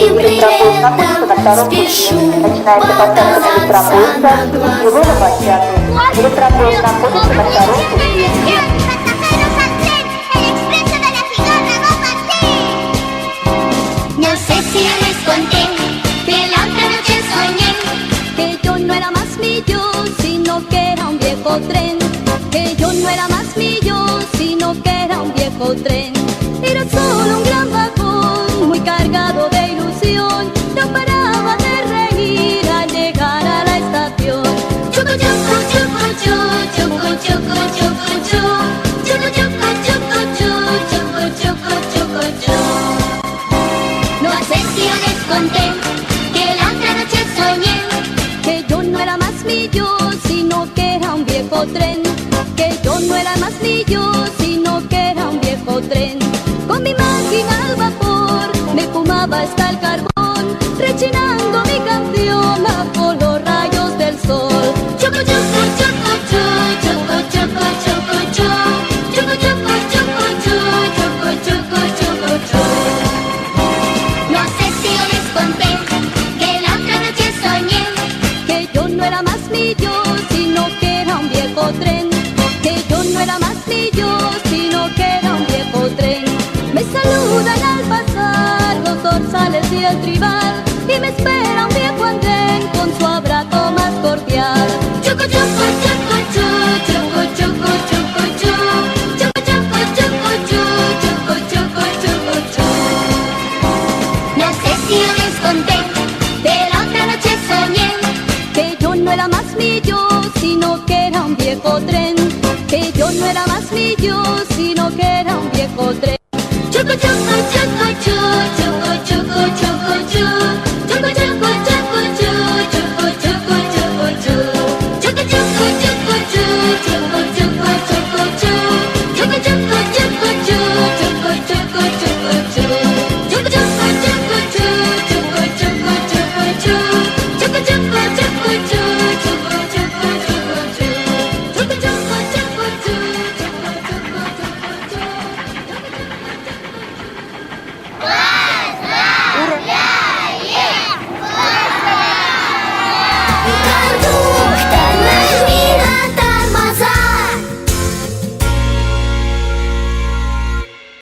электропоезд находится на втором пути. Начинается посадка электропоезда, его на площадку. Электропоезд находится на втором пути. No sé si les conté que la otra noche soñé que yo no era más mi yo, sino que era un viejo tren. Que yo no era más mi yo, sino que era un viejo tren. Era solo un gran vagón muy cargado de ilusión. No paraba de reír al llegar a la estación. Choco, choco, choco, choco, choco, choco, choco, choco, choco, choco, choco, choco, choco, choco, choco. No sé si yo les conté que la otra noche soñé que yo no era más mi yo, sino que era un viejo tren. Que yo no era más mi yo, sino que era un viejo tren. Con mi máquina al vapor me fumaba hasta el carbón, rechinando mi canción bajo los rayos del sol. Choco, choco, choco, choco, choco, choco, choco, choco, choco, choco, choco, choco, choco, choco. No sé si yo les conté que la otra noche soñé que yo no era más mi yo, sino que era un viejo tren. Que yo no era más mi yo, sino que era un viejo tren. Me saludan al pasar los dorsales y el tribal, y me espera un viejo andén con su abrazo más cordial. Choco, choco, choco, choco, choco, choco, choco, choco, choco, choco, choco, choco, choco, choco. No sé si yo les conté, pero la otra noche soñé que yo no era más mi yo, sino que era un viejo tren. Que yo no era más mi yo, sino que era un viejo tren. Choco, choco, choco.